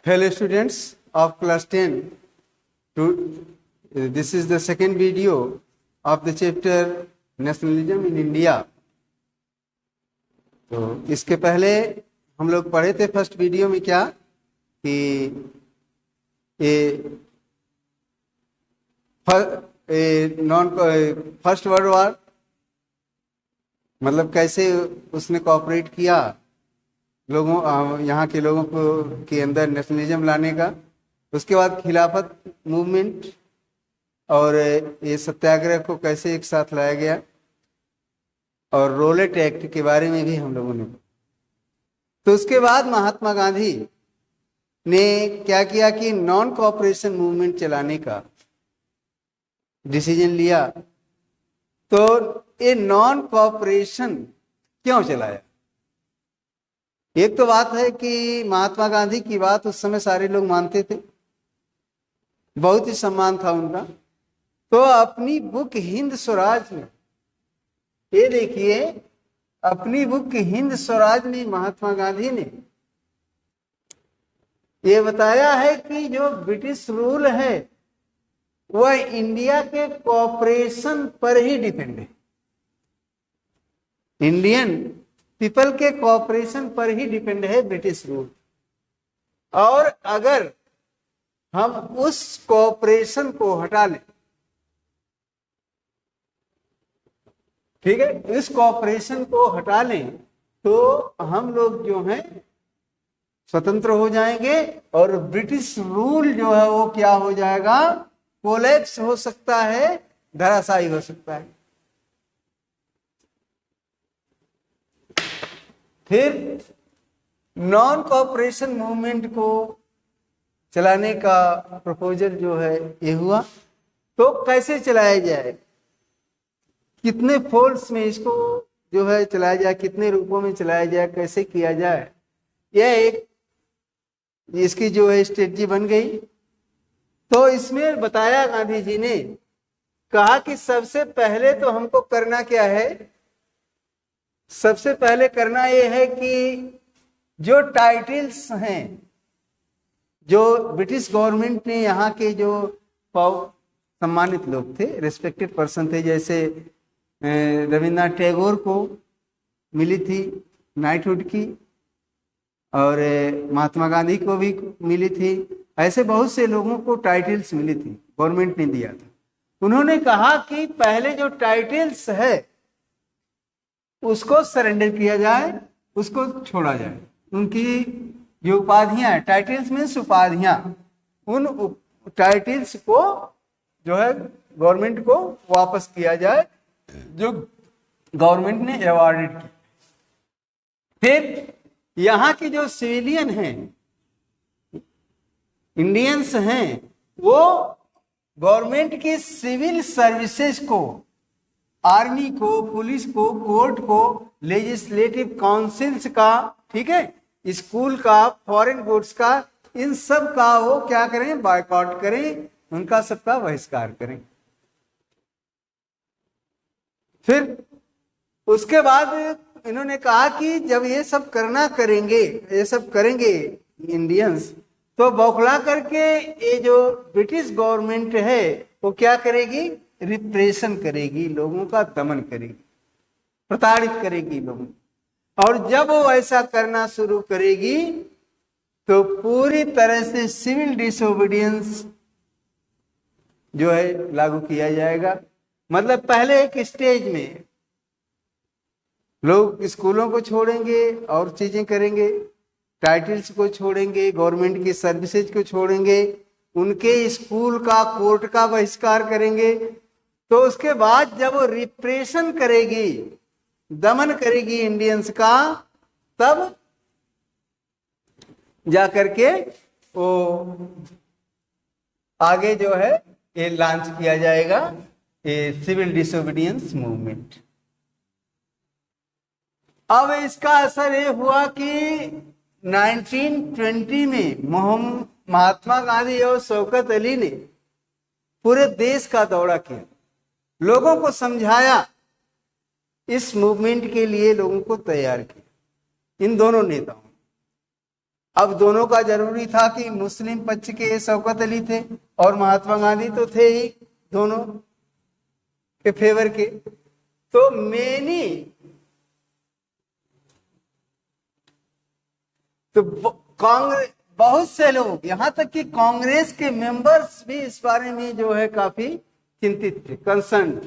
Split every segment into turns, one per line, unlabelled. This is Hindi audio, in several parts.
Hello students of class 10, this is the second video of the chapter Nationalism in India. तो इसके पहले हम लोग पढ़े थे फर्स्ट वीडियो में क्या कि फर्स्ट वर्ल्ड वॉर मतलब कैसे उसने कोऑपरेट किया लोगों यहाँ के लोगों को के अंदर नेशनलिज्म लाने का। उसके बाद खिलाफत मूवमेंट और ये सत्याग्रह को कैसे एक साथ लाया गया और रोलेट एक्ट के बारे में भी हम लोगों ने। तो उसके बाद महात्मा गांधी ने क्या किया कि नॉन कोऑपरेशन मूवमेंट चलाने का डिसीजन लिया। तो ये नॉन कोऑपरेशन क्यों चलाया? एक तो बात है कि महात्मा गांधी की बात उस समय सारे लोग मानते थे, बहुत ही सम्मान था उनका। तो अपनी बुक हिंद स्वराज में, ये देखिए, अपनी बुक हिंद स्वराज में महात्मा गांधी ने ये बताया है कि जो ब्रिटिश रूल है वह इंडिया के कोऑपरेशन पर ही डिपेंड है। इंडियन पीपल के कोऑपरेशन पर ही डिपेंड है ब्रिटिश रूल। और अगर हम उस कोऑपरेशन को हटा लें, ठीक है, इस कोऑपरेशन को हटा लें तो हम लोग जो हैं स्वतंत्र हो जाएंगे और ब्रिटिश रूल जो है वो क्या हो जाएगा, कोलैप्स हो सकता है, धराशायी हो सकता है। फिर नॉन कोऑपरेशन मूवमेंट को चलाने का प्रपोजल जो है ये हुआ। तो कैसे चलाया जाए, कितने फोल्ड्स में इसको जो है चलाया जाए, कितने रूपों में चलाया जाए, कैसे किया जाए, यह एक इसकी जो है स्ट्रेटजी बन गई। तो इसमें बताया गांधी जी ने, कहा कि सबसे पहले तो हमको करना क्या है, सबसे पहले करना यह है कि जो टाइटल्स हैं, जो ब्रिटिश गवर्नमेंट ने यहाँ के जो सम्मानित लोग थे, रेस्पेक्टेड पर्सन थे, जैसे रविन्द्रनाथ टैगोर को मिली थी नाइटहुड की और महात्मा गांधी को भी मिली थी, ऐसे बहुत से लोगों को टाइटल्स मिली थी, गवर्नमेंट ने दिया था। उन्होंने कहा कि पहले जो टाइटल्स है उसको सरेंडर किया जाए, उसको छोड़ा जाए। उनकी जो उपाधियां, टाइटल्स मीन्स उपाधियां, उन टाइटल्स को जो है गवर्नमेंट को वापस किया जाए जो गवर्नमेंट ने अवॉर्डेड की। फिर यहाँ की जो सिविलियन हैं, इंडियंस हैं, वो गवर्नमेंट की सिविल सर्विसेज को, आर्मी को, पुलिस को, कोर्ट को, लेजिस्लेटिव काउंसिल्स का, ठीक है, स्कूल का, फॉरेन गुड्स का, इन सब का वो क्या करें, बायकॉट करें, उनका सबका बहिष्कार करें। फिर उसके बाद इन्होंने कहा कि जब ये सब करना करेंगे, ये सब करेंगे इंडियंस, तो बौखला करके ये जो ब्रिटिश गवर्नमेंट है वो क्या करेगी, रिप्रेशन करेगी, लोगों का दमन करेगी, प्रताड़ित करेगी लोगों। और जब वो ऐसा करना शुरू करेगी तो पूरी तरह से सिविल डिसोबीडियंस जो है लागू किया जाएगा। मतलब पहले एक स्टेज में लोग स्कूलों को छोड़ेंगे और चीजें करेंगे, टाइटल्स को छोड़ेंगे, गवर्नमेंट की सर्विसेज को छोड़ेंगे, उनके स्कूल का, कोर्ट का बहिष्कार करेंगे। तो उसके बाद जब वो रिप्रेशन करेगी, दमन करेगी इंडियंस का, तब जाकर के वो आगे जो है ये लॉन्च किया जाएगा, ये सिविल डिसोबीडियंस मूवमेंट। अब इसका असर ये हुआ कि 1920 में महात्मा गांधी और शौकत अली ने पूरे देश का दौरा किया, लोगों को समझाया, इस मूवमेंट के लिए लोगों को तैयार किया, इन दोनों नेताओं। अब दोनों का जरूरी था कि मुस्लिम पक्ष के शौकत अली थे और महात्मा गांधी तो थे ही दोनों के फेवर के। तो मेनी तो कांग्रेस, बहुत से लोग, यहां तक कि कांग्रेस के मेंबर्स भी इस बारे में जो है काफी चिंतित थे, कंसर्न।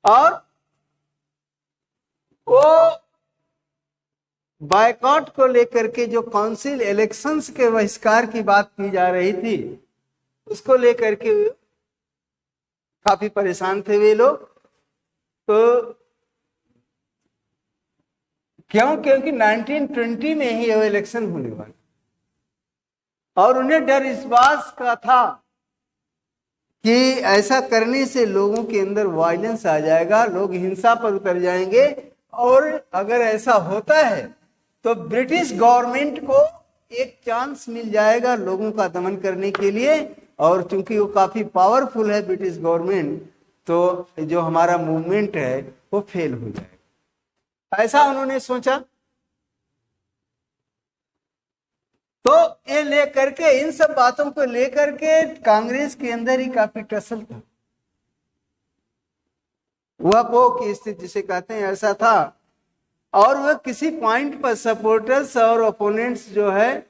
और वो बायकॉट को लेकर के जो काउंसिल इलेक्शंस के बहिष्कार की बात की जा रही थी, उसको लेकर के काफी परेशान थे वे लोग। तो क्यों? क्योंकि 1920 में ही वो इलेक्शन होने वाला और उन्हें डर इस बात का था कि ऐसा करने से लोगों के अंदर वायलेंस आ जाएगा, लोग हिंसा पर उतर जाएंगे, और अगर ऐसा होता है तो ब्रिटिश गवर्नमेंट को एक चांस मिल जाएगा लोगों का दमन करने के लिए। और चूंकि वो काफी पावरफुल है ब्रिटिश गवर्नमेंट, तो जो हमारा मूवमेंट है वो फेल हो जाएगा, ऐसा उन्होंने सोचा। तो ये लेकर के, इन सब बातों को लेकर के कांग्रेस के अंदर ही काफी टसल था, वह पो की स्थिति जिसे कहते हैं, ऐसा था। और वह किसी पॉइंट पर सपोर्टर्स और ओपोनेंट्स जो है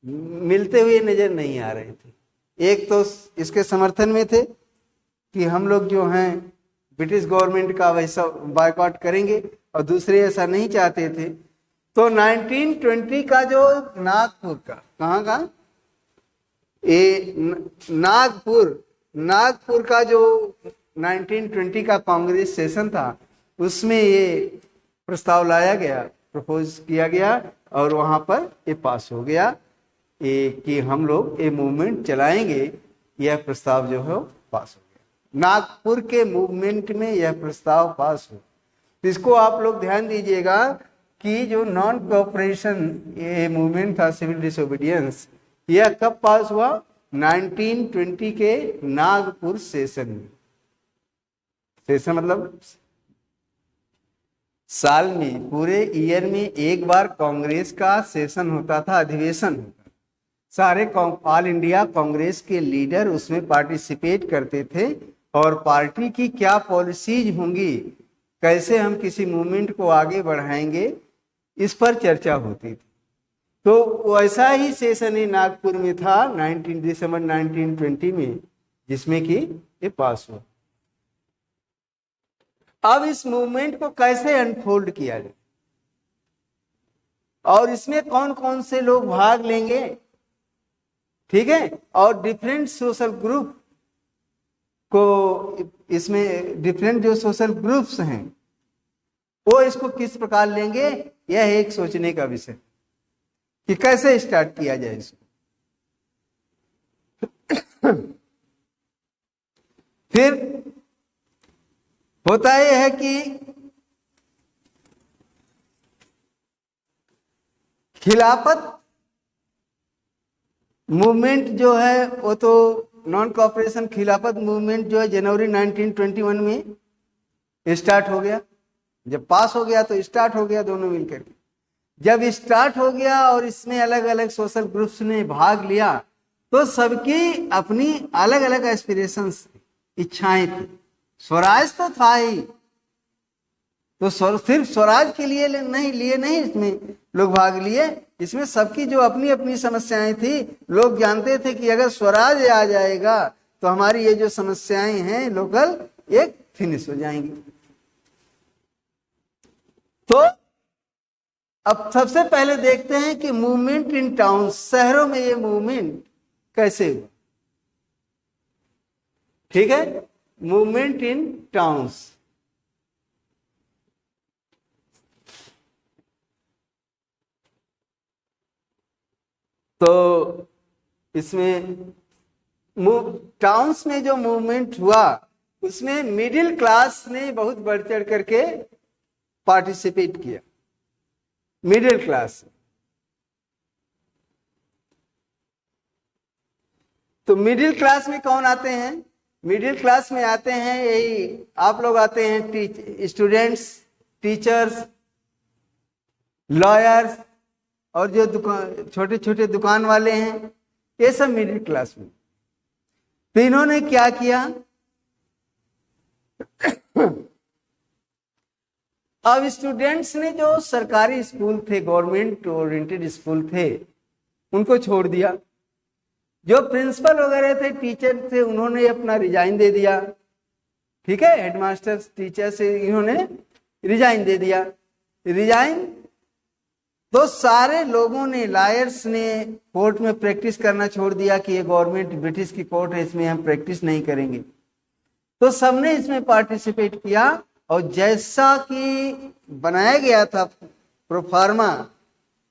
मिलते हुए नजर नहीं आ रहे थे। एक तो इसके समर्थन में थे कि हम लोग जो हैं ब्रिटिश गवर्नमेंट का वैसा बायकॉट करेंगे, और दूसरे ऐसा नहीं चाहते थे। तो 1920 का जो नागपुर का, कहाँ का ये नागपुर का जो 1920 का कांग्रेस सेशन था, उसमें ये प्रस्ताव लाया गया, प्रपोज किया गया, और वहां पर ये पास हो गया कि हम लोग ये मूवमेंट चलाएंगे। यह प्रस्ताव जो है पास हो गया, नागपुर के मूवमेंट में यह प्रस्ताव पास हो। इसको आप लोग ध्यान दीजिएगा कि जो नॉन कोऑपरेशन ये मूवमेंट था, सिविल डिसोबीडियंस, यह कब पास हुआ? 1920 के नागपुर सेशन में। सेशन मतलब साल में, पूरे ईयर में एक बार कांग्रेस का सेशन होता था, अधिवेशन होता। सारे ऑल इंडिया कांग्रेस के लीडर उसमें पार्टिसिपेट करते थे, और पार्टी की क्या पॉलिसीज होंगी, कैसे हम किसी मूवमेंट को आगे बढ़ाएंगे, इस पर चर्चा होती थी। तो वैसा ही सेशन ही नागपुर में था 19 दिसंबर 1920 में, जिसमें कि ये पास हुआ। अब इस मूवमेंट को कैसे अनफोल्ड किया जाए और इसमें कौन कौन से लोग भाग लेंगे, ठीक है, और डिफरेंट सोशल ग्रुप को, इसमें डिफरेंट जो सोशल ग्रुप्स हैं वो इसको किस प्रकार लेंगे, यह एक सोचने का विषय कि कैसे स्टार्ट किया जाए इसको। फिर होता यह है कि खिलाफत मूवमेंट जो है वो तो नॉन कोऑपरेशन खिलाफत मूवमेंट जो है जनवरी 1921 में स्टार्ट हो गया। जब पास हो गया तो स्टार्ट हो गया दोनों मिलकर। जब स्टार्ट हो गया और इसमें अलग अलग सोशल ग्रुप्स ने भाग लिया, तो सबकी अपनी अलग अलग एस्पिरेशंस थी, इच्छाएं थी। स्वराज तो था ही, तो सिर्फ स्वराज के लिए नहीं इसमें लोग भाग लिए। इसमें सबकी जो अपनी अपनी समस्याएं थी, लोग जानते थे कि अगर स्वराज आ जाएगा तो हमारी ये जो समस्याएं हैं लोकल एक फिनिश हो जाएंगी। तो अब सबसे पहले देखते हैं कि मूवमेंट इन टाउन, शहरों में ये मूवमेंट कैसे हुआ। ठीक है, मूवमेंट इन टाउन्स। तो इसमें टाउन्स में जो मूवमेंट हुआ उसमें मिडिल क्लास ने बहुत बढ़ चढ़ करके पार्टिसिपेट किया। मिडिल क्लास, तो मिडिल क्लास में कौन आते हैं? मिडिल क्लास में आते हैं यही आप लोग आते हैं, स्टूडेंट्स, टीचर्स, लॉयर्स, और जो दुकान छोटे छोटे दुकान वाले हैं ये सब मिडिल क्लास में। तो इन्होंने क्या किया, अब स्टूडेंट्स ने जो सरकारी स्कूल थे, गवर्नमेंट ओरिएंटेड स्कूल थे, उनको छोड़ दिया। जो प्रिंसिपल वगैरह थे, टीचर थे, उन्होंने अपना रिजाइन दे दिया। ठीक है, हेडमास्टर टीचर से इन्होंने रिजाइन दे दिया। रिजाइन तो सारे लोगों ने, लायर्स ने कोर्ट में प्रैक्टिस करना छोड़ दिया कि ये गवर्नमेंट ब्रिटिश की कोर्ट है, इसमें हम प्रैक्टिस नहीं करेंगे। तो सबने इसमें पार्टिसिपेट किया और जैसा कि बनाया गया था प्रोफार्मा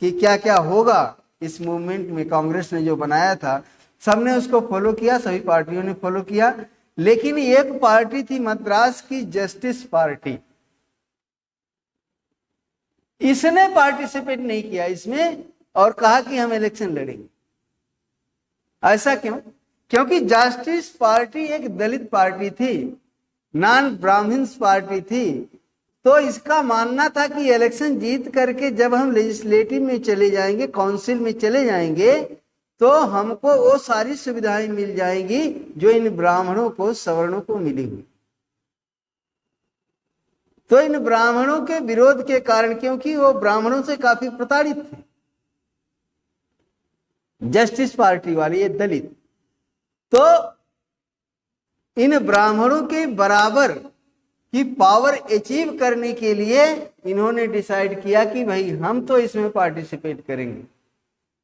कि क्या क्या होगा इस मूवमेंट में, कांग्रेस ने जो बनाया था, सबने उसको फॉलो किया, सभी पार्टियों ने फॉलो किया। लेकिन एक पार्टी थी मद्रास की जस्टिस पार्टी, इसने पार्टिसिपेट नहीं किया इसमें और कहा कि हम इलेक्शन लड़ेंगे। ऐसा क्यों? क्योंकि जस्टिस पार्टी एक दलित पार्टी थी, नॉन ब्राह्मण्स पार्टी थी। तो इसका मानना था कि इलेक्शन जीत करके जब हम लेजिस्लेटिव में चले जाएंगे, काउंसिल में चले जाएंगे, तो हमको वो सारी सुविधाएं मिल जाएंगी जो इन ब्राह्मणों को, सवर्णों को मिली हुई। तो इन ब्राह्मणों के विरोध के कारण, क्योंकि वो ब्राह्मणों से काफी प्रताड़ित थे, जस्टिस पार्टी वाले ये दलित, तो इन ब्राह्मणों के बराबर की पावर अचीव करने के लिए इन्होंने डिसाइड किया कि भाई हम तो इसमें पार्टिसिपेट करेंगे।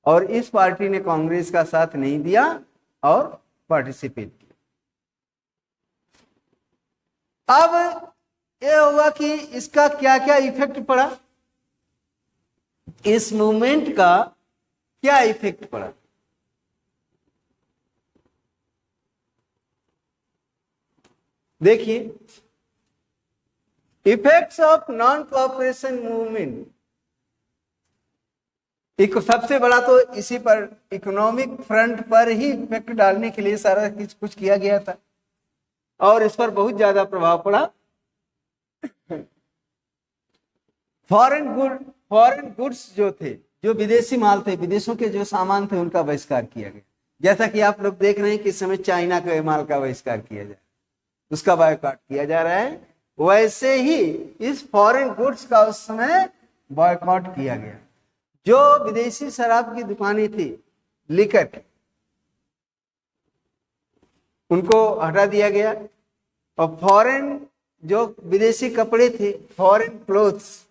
और इस पार्टी ने कांग्रेस का साथ नहीं दिया और पार्टिसिपेट किया। अब यह हुआ कि इसका क्या क्या इफेक्ट पड़ा, इस मूवमेंट का क्या इफेक्ट पड़ा। देखिए, effects of non cooperation movement. एक सबसे बड़ा तो इसी पर, इकोनॉमिक फ्रंट पर ही इफेक्ट डालने के लिए सारा कुछ किया गया था और इस पर बहुत ज्यादा प्रभाव पड़ा। फॉरेन गुड्स जो थे, जो विदेशी माल थे, विदेशों के जो सामान थे, उनका बहिष्कार किया गया। जैसा कि आप लोग देख रहे हैं कि इस समय चाइना के माल का बहिष्कार किया जाए, उसका बायकॉट किया जा रहा है, वैसे ही इस फॉरेन गुड्स का उस समय बायकॉट किया गया। जो विदेशी शराब की दुकानें थी, लिकर, उनको हटा दिया गया। और फॉरेन जो विदेशी कपड़े थे, फॉरेन क्लोथ्स,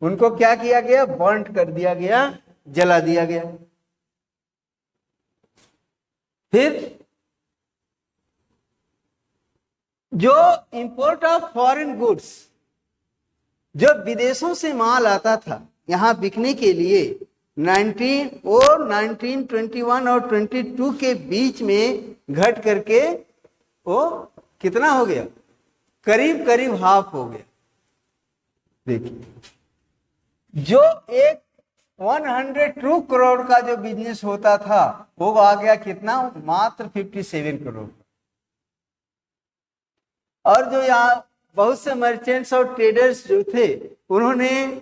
उनको क्या किया गया, बर्न कर दिया गया, जला दिया गया। फिर जो इंपोर्ट ऑफ फॉरेन गुड्स, जो विदेशों से माल आता था यहां बिकने के लिए, 1921 और 22 के बीच में घट करके वो कितना हो गया, करीब करीब हाफ हो गया। देखिए, जो एक 102 करोड़ का जो बिजनेस होता था वो आ गया कितना, मात्र 57 करोड़। और जो यहाँ बहुत से मर्चेंट्स और ट्रेडर्स जो थे, उन्होंने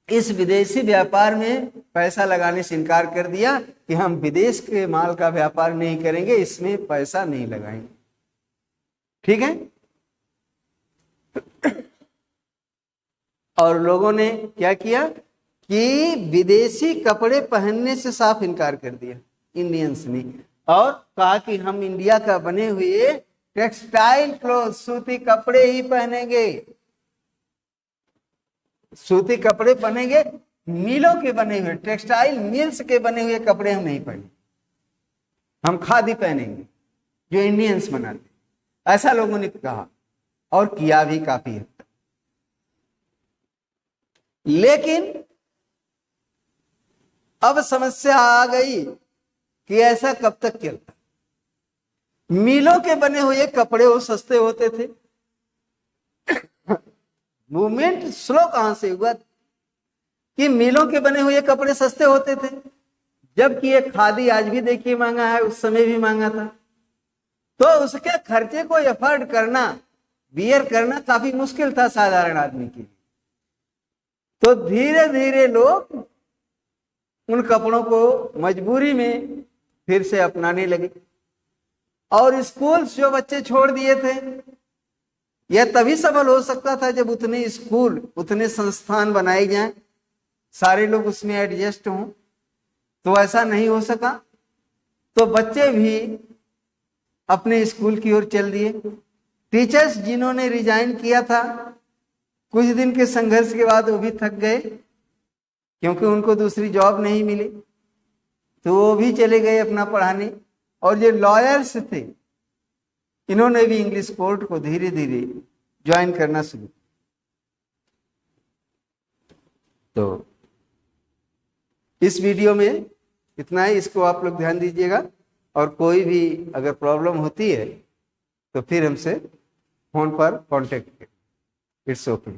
इस विदेशी व्यापार में पैसा लगाने से इनकार कर दिया कि हम विदेश के माल का व्यापार नहीं करेंगे, इसमें पैसा नहीं लगाएंगे। ठीक है। और लोगों ने क्या किया कि विदेशी कपड़े पहनने से साफ इनकार कर दिया इंडियंस ने, और कहा कि हम इंडिया का बने हुए टेक्सटाइल क्लोथ, सूती कपड़े ही पहनेंगे, सूती कपड़े पहनेंगे, मिलों के बने हुए, टेक्सटाइल मिल्स के बने हुए कपड़े हम नहीं पहनेंगे, हम खादी पहनेंगे जो इंडियंस बनाते। ऐसा लोगों ने कहा और किया भी काफी हद तक। लेकिन अब समस्या आ गई कि ऐसा कब तक चलता। मिलों के बने हुए कपड़े वो सस्ते होते थे। मूवमेंट स्लो कहां से हुआ कि मिलों के बने हुए कपड़े सस्ते होते थे, जबकि ये खादी आज भी देखिए महंगा है, उस समय भी महंगा था। तो उसके खर्चे को एफर्ड करना, बियर करना काफी मुश्किल था साधारण आदमी के लिए। तो धीरे धीरे लोग उन कपड़ों को मजबूरी में फिर से अपनाने लगे। और स्कूल जो बच्चे छोड़ दिए थे, यह तभी सफल हो सकता था जब उतने स्कूल, उतने संस्थान बनाए जाएं, सारे लोग उसमें एडजस्ट हों। तो ऐसा नहीं हो सका, तो बच्चे भी अपने स्कूल की ओर चल दिए। टीचर्स जिन्होंने रिजाइन किया था, कुछ दिन के संघर्ष के बाद वो भी थक गए, क्योंकि उनको दूसरी जॉब नहीं मिली, तो वो भी चले गए अपना पढ़ाने। और जो लॉयर्स थे, इन्होंने भी इंग्लिश कोर्ट को धीरे धीरे ज्वाइन करना शुरू। तो इस वीडियो में इतना ही, इसको आप लोग ध्यान दीजिएगा। और कोई भी अगर प्रॉब्लम होती है तो फिर हमसे फोन पर कांटेक्ट करें। It's okay.